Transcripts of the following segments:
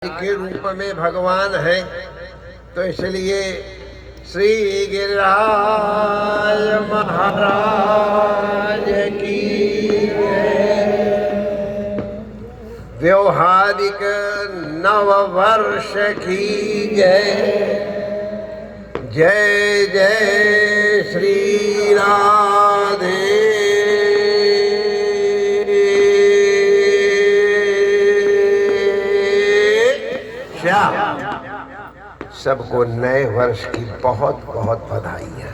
के रूप में भगवान है, तो इसलिए श्री गिरिराज महाराज की व्यवहारिक नववर्ष की जय। जय जय श्री राधे श्याम। सबको नए वर्ष की बहुत बहुत बधाइयाँ।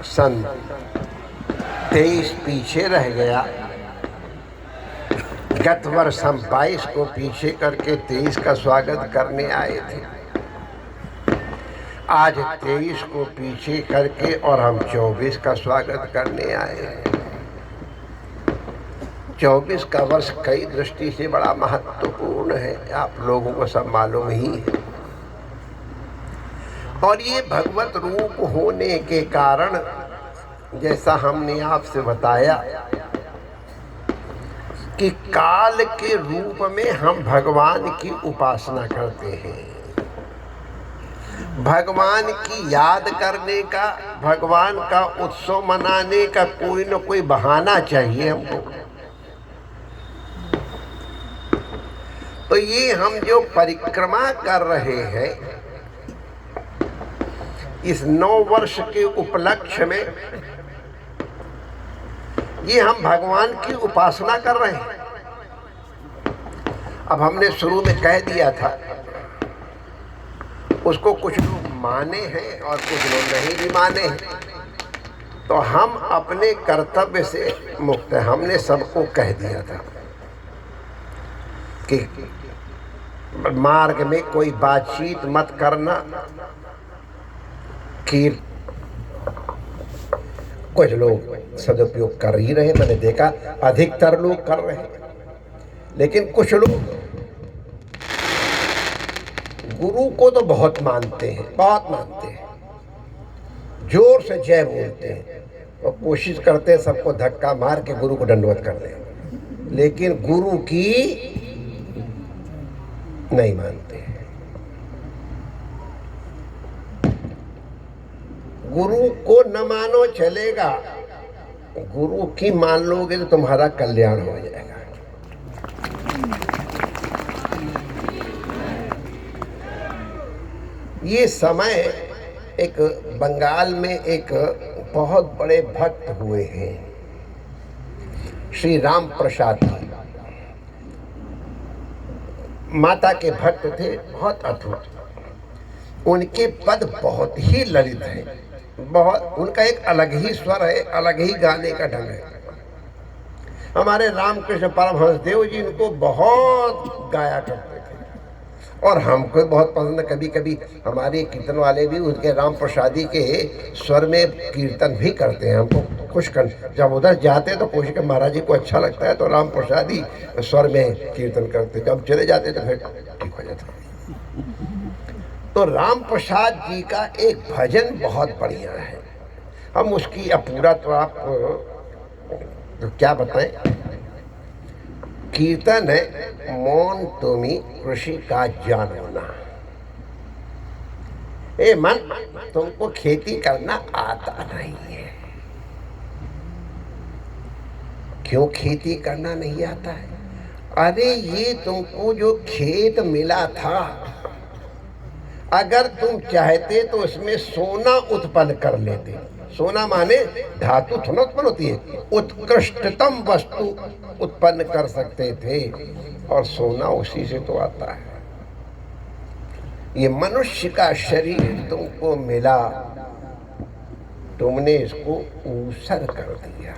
सन 23 पीछे रह गया। गत वर्ष हम 22 को पीछे करके 23 का स्वागत करने आए थे। आज 23 को पीछे करके और हम 24 का स्वागत करने आए हैं। 24 का वर्ष कई दृष्टि से बड़ा महत्वपूर्ण है, आप लोगों को सब मालूम ही है। और ये भगवत रूप होने के कारण, जैसा हमने आपसे बताया कि काल के रूप में हम भगवान की उपासना करते हैं। भगवान की याद करने का, भगवान का उत्सव मनाने का कोई न कोई बहाना चाहिए हमको। तो ये हम जो परिक्रमा कर रहे हैं, इस 9 वर्ष के उपलक्ष्य में ये हम भगवान की उपासना कर रहे हैं। अब हमने शुरू में कह दिया था, उसको कुछ लोग माने हैं और कुछ लोग नहीं भी माने हैं, तो हम अपने कर्तव्य से मुक्त हैं। हमने सबको कह दिया था कि मार्ग में कोई बातचीत मत करना। कि कुछ लोग सदुपयोग कर ही रहे, मैंने देखा अधिकतर लोग कर रहे हैं, लेकिन कुछ लोग गुरु को तो बहुत मानते हैं, बहुत मानते हैं, जोर से जय बोलते हैं और कोशिश करते हैं सबको धक्का मार के गुरु को दंडवत कर दें, लेकिन गुरु की नहीं मानते। गुरु को न मानो चलेगा, गुरु की मान लोगे तो तुम्हारा कल्याण हो जाएगा। ये समय एक बंगाल में एक बहुत बड़े भक्त हुए हैं, श्री राम प्रसाद जी। माता के भक्त थे, बहुत अद्भुत। उनके पद बहुत ही ललित है, बहुत, उनका एक अलग ही स्वर है, अलग ही गाने का ढंग है। हमारे रामकृष्ण परमहंस देव जी इनको बहुत गाया करते थे और हमको बहुत पसंद है। कभी कभी हमारे कीर्तन वाले भी उनके राम प्रसादी के स्वर में कीर्तन भी करते हैं। हमको खुश कर, जब उधर जाते हैं तो कोशिश कर, महाराज जी को अच्छा लगता है तो राम प्रसादी स्वर में कीर्तन करते, जब चले जाते तो फिर ठीक हो जाता। तो राम प्रसाद जी का एक भजन बहुत बढ़िया है, हम उसकी अपूरा तो आप तो क्या बताएं। कीर्तन है, मौन तुमी कृषि का जानना। ए मन, तुमको खेती करना आता नहीं है। क्यों खेती करना नहीं आता है? अरे ये तुमको जो खेत मिला था, अगर तुम चाहते तो उसमें सोना उत्पन्न कर लेते। सोना माने धातु थोड़ा उत्पन्न होती है, उत्कृष्टतम वस्तु उत्पन्न कर सकते थे, और सोना उसी से तो आता है। ये मनुष्य का शरीर तुमको मिला, तुमने इसको ऊसर कर दिया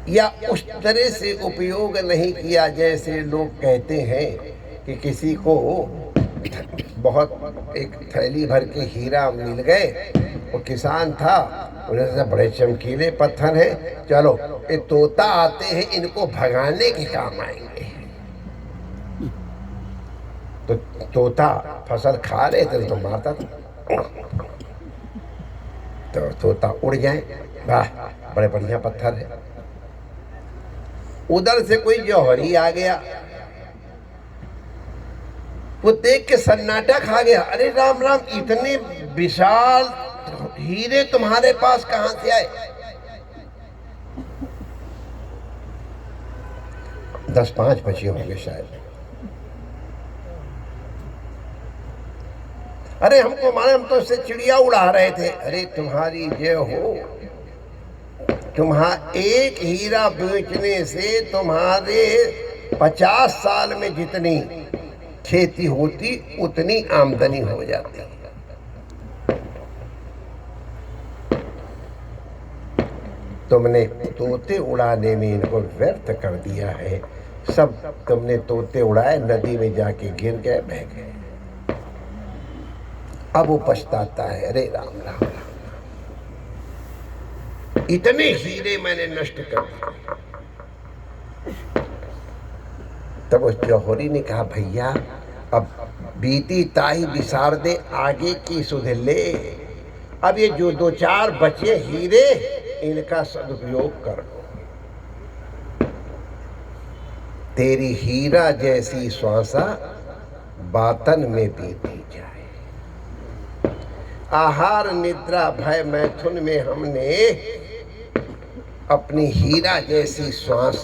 या उस तरह से उपयोग नहीं किया। जैसे लोग कहते हैं कि किसी को बहुत एक थैली भर के हीरा मिल गए, वो किसान था, उन्हें से बड़े चमकीले पत्थर हैं, चलो ये तोता आते हैं, इनको भगाने के काम आएंगे। तो तोता फसल खा रहे थे तो मारता था, तो तोता उड़ जाए, वाह बड़े बढ़िया पत्थर है। उधर से कोई जौहरी आ गया, वो देख के सन्नाटा खा गया। अरे राम राम, इतने विशाल हीरे तुम्हारे पास कहां से आए? 10-5 बचे होंगे शायद। अरे हमको माने, हम तो उससे चिड़िया उड़ा रहे थे। अरे तुम्हारी जय हो, तुम्हारा एक हीरा बेचने से तुम्हारे 50 साल में जितनी खेती होती उतनी आमदनी हो जाती। तुमने तोते उड़ाने में इनको व्यर्थ कर दिया है। सब तुमने तोते उड़ाए, नदी में जाके गिर गए, बह गए। अब वो पछताता है, अरे राम राम राम, इतने हीरे मैंने नष्ट कर दिए। तब उस जौहरी ने कहा, भैया अब बीती ताई बिसार दे, आगे की सुध ले। अब ये जो 2-4 बचे हीरे, इनका सदुपयोग कर लो। तेरी हीरा जैसी श्वासा बातन में बीती जाए। आहार निद्रा भय मैथुन में हमने अपनी हीरा जैसी श्वास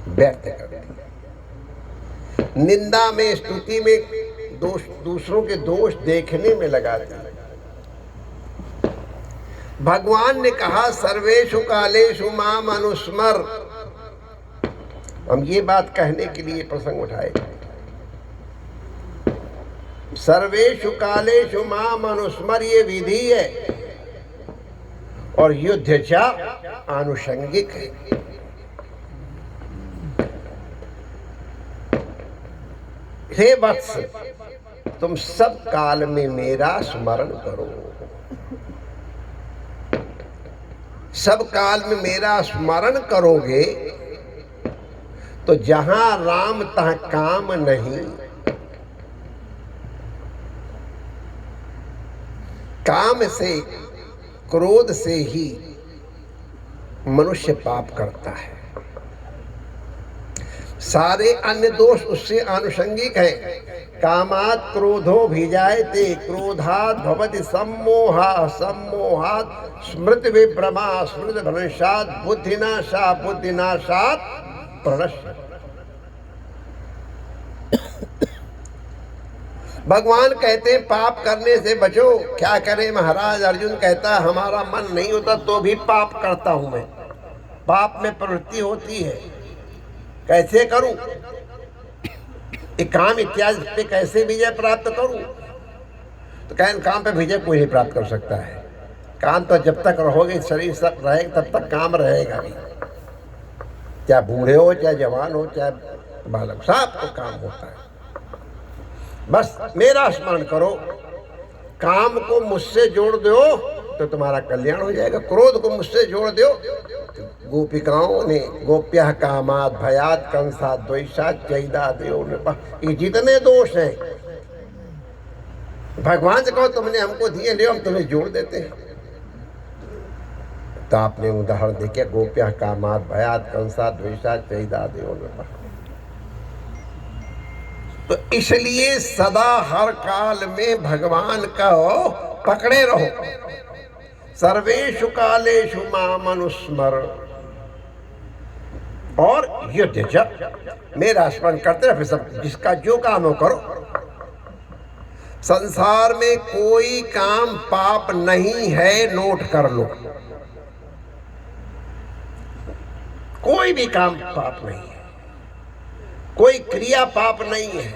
व्यर्थ कर दी। निंदा में, स्तुति में, दूसरों के दोष देखने में लगा दिया। भगवान ने कहा, सर्वेषु कालेषु माम अनुस्मर। हम ये बात कहने के लिए प्रसंग उठाए। सर्वेषु कालेषु माम अनुस्मर, ये विधि है और युद्ध च आनुषंगिक है। हे वत्स, तुम सब काल में मेरा स्मरण करो। सब काल में मेरा स्मरण करोगे तो जहां राम तहाँ काम नहीं। काम से, क्रोध से ही मनुष्य पाप करता है। सारे अन्य दोष उससे आनुषंगिक हैं। कामात् क्रोधो भिजायते, क्रोधात् भवति सम्मोहः, सम्मोहात् स्मृति विभ्रमा, स्मृति भ्रंशात् बुद्धिनाशा, बुद्धिनाशात् प्रणश्य। भगवान कहते हैं पाप करने से बचो। क्या करें महाराज? अर्जुन कहता है हमारा मन नहीं होता तो भी पाप करता हूं मैं। पाप में प्रवृत्ति होती है, कैसे करूं? एक काम इत्यादि पे कैसे विजय प्राप्त करूं? तो कहें काम पे विजय कोई नहीं प्राप्त कर सकता है। काम तो जब तक रहोगे, शरीर सब रहेगा तब तक काम रहेगा नहीं। चाहे बूढ़े हो, चाहे जवान हो, चाहे बालक, सबको काम होता है। बस मेरा स्मरण करो, काम को मुझसे जोड़ दो तो तुम्हारा कल्याण हो जाएगा। क्रोध को मुझसे जोड़ दो। गोपिकाओं ने गोप्यः कामात् भयात् कंसात् द्वेषात् चैदादेव नृपः, ये जितने दोष हैं भगवान से कहो तुमने हमको दिए, ले हम तुम्हें जोड़ देते हैं। तो आपने उदाहरण देखे, गोप्यः कामात् भयात् कंसात् द्वेषात् चैदादेव नृपः। तो इसलिए सदा हर काल में भगवान का पकड़े रहो। सर्वेषु कालेषु माम अनुस्मर, और युद्ध च, मेरा स्मरण करते रहो। सब जिसका जो काम हो करो। संसार में कोई काम पाप नहीं है, नोट कर लो। कोई भी काम पाप नहीं है, कोई क्रिया पाप नहीं है।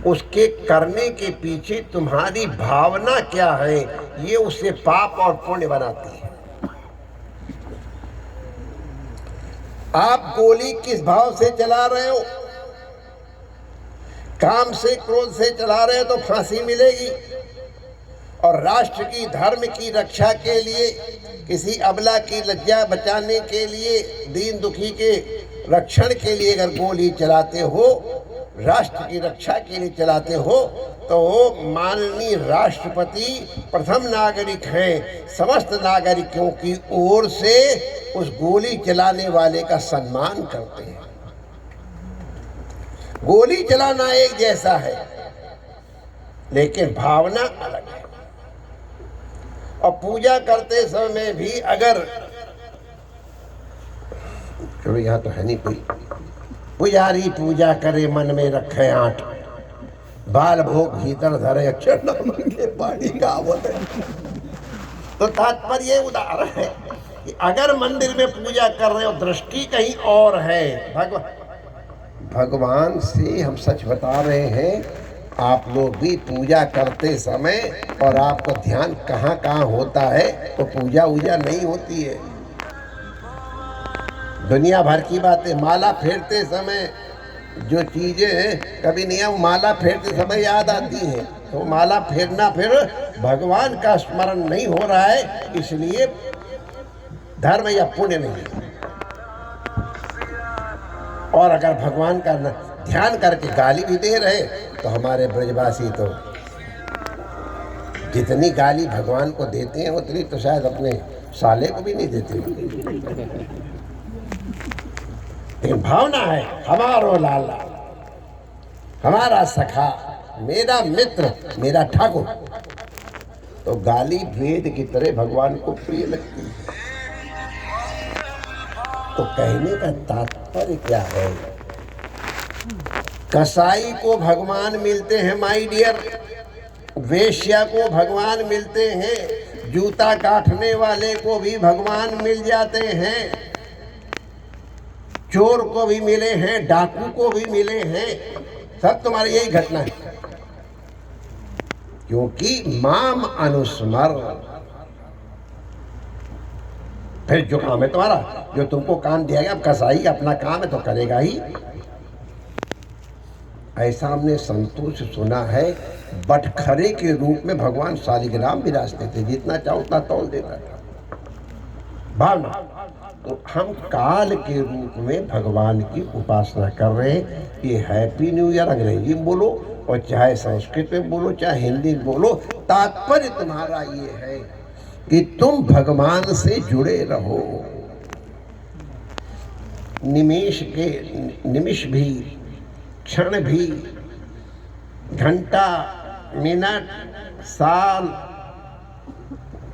उसके करने के पीछे तुम्हारी भावना क्या है, ये उसे पाप और पुण्य बनाती है। आप गोली किस भाव से चला रहे हो? काम से, क्रोध से चला रहे हो तो फांसी मिलेगी। और राष्ट्र की, धर्म की रक्षा के लिए, किसी अबला की लज्जा बचाने के लिए, दीन दुखी के रक्षण के लिए अगर गोली चलाते हो राष्ट्र की रक्षा के लिए चलाते हो तो वो माननीय राष्ट्रपति प्रथम नागरिक हैं, समस्त नागरिकों की ओर से उस गोली चलाने वाले का सम्मान करते हैं। गोली चलाना एक जैसा है लेकिन भावना अलग है। और पूजा करते समय भी अगर, चलो यहाँ तो है नहीं कोई, पुजारी पूजा करे मन में रखे आठ, बाल भोग भीतर धरे अक्षर न मांगे पानी कहावत है। तो तात्पर्य उदाहरण है कि अगर मंदिर में पूजा कर रहे हो, दृष्टि कहीं और है, भगवान से हम सच बता रहे हैं, आप लोग भी पूजा करते समय और आपका ध्यान कहाँ कहाँ होता है तो पूजा वूजा नहीं होती है। दुनिया भर की बातें, माला फेरते समय जो चीजें कभी नहीं, वो माला फेरते समय याद आती हैं, तो माला फेरना फिर भगवान का स्मरण नहीं हो रहा है, इसलिए धर्म या पुण्य नहीं है। और अगर भगवान का ध्यान करके गाली भी दे रहे तो हमारे ब्रजवासी तो जितनी गाली भगवान को देते हैं उतनी तो शायद अपने साले को भी नहीं देते। लेकिन भावना है, हमारो लाला, हमारा सखा, मेरा मित्र, मेरा ठाकुर, तो गाली वेद की तरह भगवान को प्रिय लगती है। तो कहने का तात्पर्य क्या है? कसाई को भगवान मिलते हैं माय डियर, वेश्या को भगवान मिलते हैं, जूता काटने वाले को भी भगवान मिल जाते हैं, चोर को भी मिले हैं, डाकू को भी मिले हैं, सब तुम्हारी यही घटना है। क्योंकि माम अनुस्मर, फिर जो काम है तुम्हारा, जो तुमको काम दिया गया, अब कसाई अपना काम है तो करेगा ही। ऐसा हमने संतों से सुना है, बटखरे के रूप में भगवान शालिग्राम विराजते थे, जितना चाहो उतना तौल देता था भावना। तो हम काल के रूप में भगवान की उपासना कर रहे हैं। ये हैप्पी न्यू ईयर अंग्रेजी में बोलो और चाहे संस्कृत में बोलो चाहे हिंदी में बोलो, तात्पर्य तुम्हारा ये है कि तुम भगवान से जुड़े रहो। निमिष भी, क्षण भी, घंटा, मिनट, साल,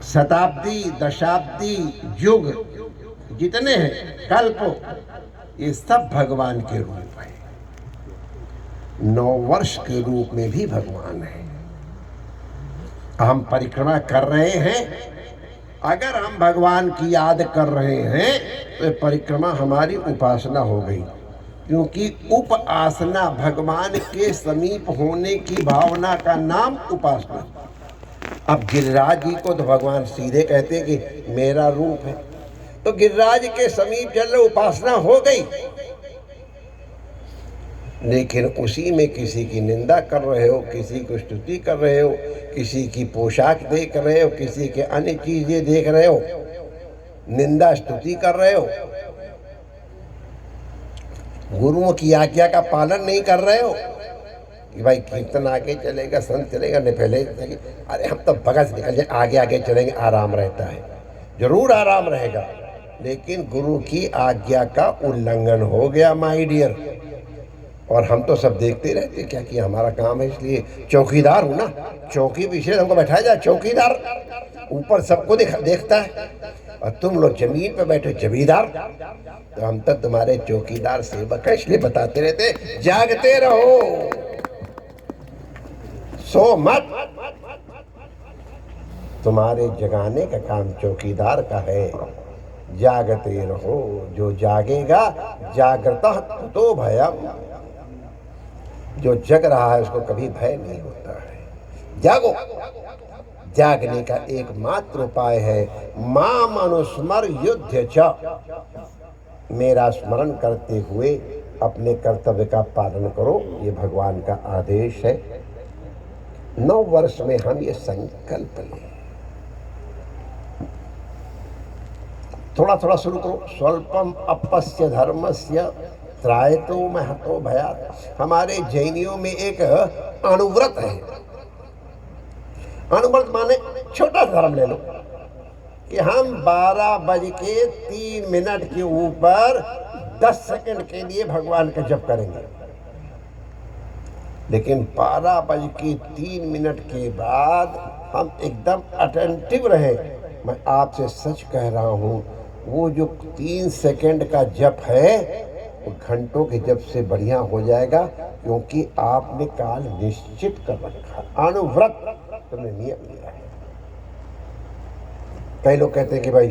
शताब्दी, दशाब्दी, युग जितने हैं, कल्प, ये सब भगवान के रूप है। 9 वर्ष के रूप में भी भगवान है। हम परिक्रमा कर रहे हैं, अगर हम भगवान की याद कर रहे हैं तो परिक्रमा हमारी उपासना हो गई, क्योंकि उपासना भगवान के समीप होने की भावना का नाम उपासना। अब गिरिराज जी को तो भगवान सीधे कहते हैं कि मेरा रूप है, तो गिरिराज के समीप चल रहे, उपासना हो गई। लेकिन उसी में किसी की निंदा कर रहे हो, किसी को स्तुति कर रहे हो, किसी की पोशाक देख रहे हो, किसी के अन्य चीजें देख रहे हो, निंदा स्तुति कर रहे हो, गुरुओं की आज्ञा का पालन नहीं कर रहे हो कि भाई कीर्तन आगे चलेगा, संत चलेगा, नहीं पहले अरे हम तो भगत निकल जाए, आगे आगे चलेंगे, आराम रहता है। जरूर आराम रहेगा, लेकिन गुरु की आज्ञा का उल्लंघन हो गया माय डियर। और हम तो सब देखते रहते क्या कि हमारा काम है, इसलिए चौकीदार हूँ ना, चौकी पीछे हमको बैठाया जाए, चौकीदार ऊपर सबको देखता है, और तुम लोग जमीन पे बैठे जमींदार। तो हम तक तुम्हारे चौकीदार सेवक है, इसलिए बताते रहते जागते रहो, सो मत। तुम्हारे जगाने का काम चौकीदार का है, जागते रहो। जो जागेगा जागृता कुतो भयम, जो जग रहा है उसको कभी भय नहीं होता है। जागो। जागने का एकमात्र उपाय है माम अनुस्मर युद्ध च, मेरा स्मरण करते हुए अपने कर्तव्य का पालन करो, ये भगवान का आदेश है। 9 वर्ष में हम ये संकल्प लें। थोड़ा थोड़ा शुरू करो। स्वल्पम अपस्य धर्मस्य त्रायतो महतो भयात्। हमारे जैनियों में एक अणुव्रत है। अणुव्रत माने छोटा धर्म ले लो कि हम 12:03 के ऊपर 10 सेकंड के लिए भगवान का जप करेंगे, लेकिन 12:03 के बाद हम एकदम अटेंटिव रहे। मैं आपसे सच कह रहा हूँ, वो जो 3 सेकंड का जप है वो घंटों के जप से बढ़िया हो जाएगा, क्योंकि आपने काल निश्चित कर रखा। अणुव्रत तुमने नियम लिया है। कई लोग कहते हैं कि भाई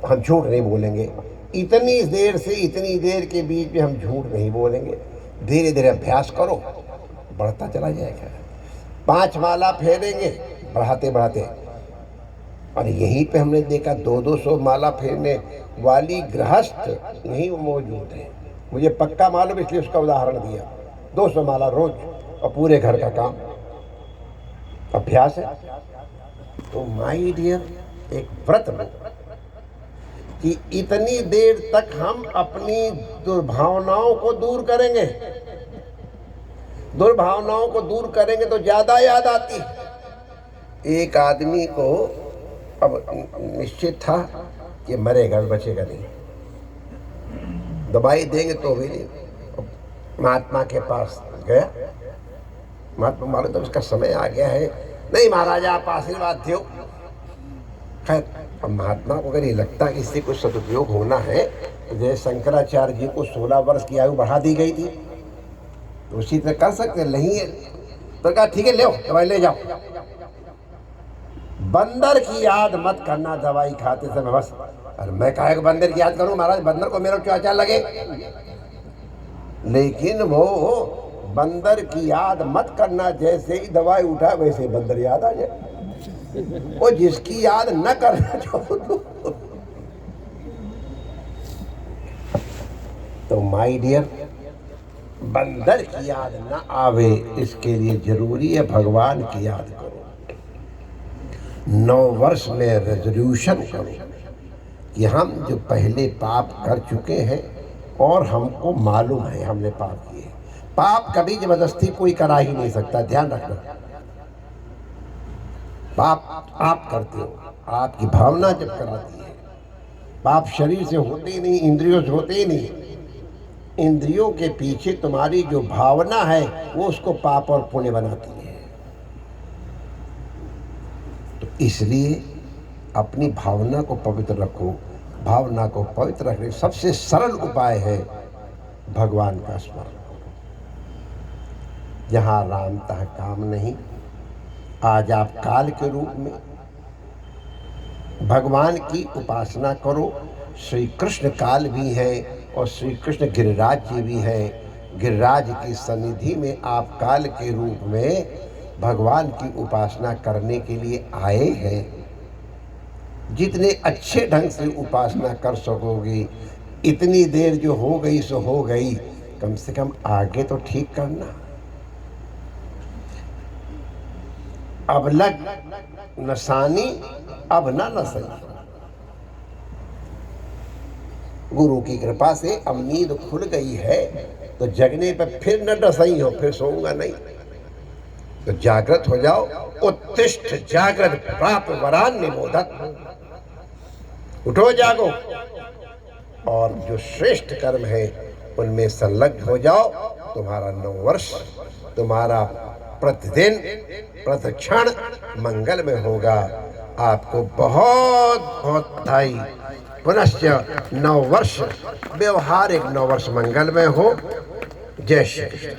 हम झूठ नहीं बोलेंगे, इतनी देर से इतनी देर के बीच में हम झूठ नहीं बोलेंगे। धीरे धीरे अभ्यास करो, बढ़ता चला जाएगा। 5 माला फेरेंगे बढ़ाते बढ़ाते, और यहीं पे हमने देखा 200 माला फेरने वाली गृहस्थ यहीं मौजूद है। मुझे पक्का मालूम, इसलिए उसका उदाहरण दिया। 200 माला रोज और पूरे घर का काम अभ्यास है। तो माय डियर, एक व्रत लो कि इतनी देर तक हम अपनी दुर्भावनाओं को दूर करेंगे। दुर्भावनाओं को दूर करेंगे तो ज्यादा याद आती है। एक आदमी को अब निश्चित था कि मरेगा, बचेगा नहीं, दवाई देंगे तो भी नहीं। महात्मा के पास गया, महात्मा मालूम तो उसका समय आ गया है। नहीं महाराज, आप आशीर्वाद दो। खैर, अब महात्मा को अगर ये लगता है कि इससे कुछ सदुपयोग होना है, तो जैसे शंकराचार्य जी को 16 वर्ष की आयु बढ़ा दी गई थी, तो उसी तरह कर सकते नहीं है। तो कहा ठीक है, ले दवाई ले जाओ। बंदर की याद मत करना दवाई खाते समय बस। अरे मैं काहे को बंदर की याद करूं महाराज, बंदर को मेरा क्या अच्छा लगे। लेकिन वो बंदर की याद मत करना, जैसे ही दवाई उठा वैसे ही बंदर याद आ जाए। वो जिसकी याद न करना चाहो तो माय डियर, बंदर की याद न आवे, इसके लिए जरूरी है भगवान की याद करो। 9 वर्ष में रेजोल्यूशन करो कि हम जो पहले पाप कर चुके हैं और हमको मालूम है हमने पाप किए। पाप कभी जबरदस्ती कोई करा ही नहीं सकता, ध्यान रखना। पाप आप करते हो, आपकी भावना जब कराती है। पाप शरीर से होते ही नहीं, इंद्रियों से होते ही नहीं। इंद्रियों के पीछे तुम्हारी जो भावना है वो उसको पाप और पुण्य बनाती है। तो इसलिए अपनी भावना को पवित्र रखो। भावना को पवित्र रखने का सबसे सरल उपाय है भगवान का स्मरण करो। जहाँ राम तहाँ काम नहीं। आज आप काल के रूप में भगवान की उपासना करो। श्री कृष्ण काल भी है और श्री कृष्ण गिरिराज जी भी हैं। गिरिराज की सन्निधि में आप काल के रूप में भगवान की उपासना करने के लिए आए हैं। जितने अच्छे ढंग से उपासना कर सकोगे, इतनी देर जो हो गई सो हो गई, कम से कम आगे तो ठीक करना। अब लग नसानी अब ना नसई। गुरु की कृपा से अब नींद खुल गई है तो जगने पर फिर न डसई हो, फिर सोऊंगा नहीं। तो जागृत हो जाओ। उत्तिष्ठ जागृत प्राप्त वरान निबोधत। उठो, जागो और जो श्रेष्ठ कर्म है उनमें संलग्न हो जाओ। तुम्हारा 9 वर्ष, तुम्हारा प्रतिदिन प्रतिक्षण मंगल में होगा। आपको बहुत बहुत बधाई। पुनश्च 9 वर्ष व्यवहारिक 9 वर्ष मंगल में हो। जय श्री कृष्ण।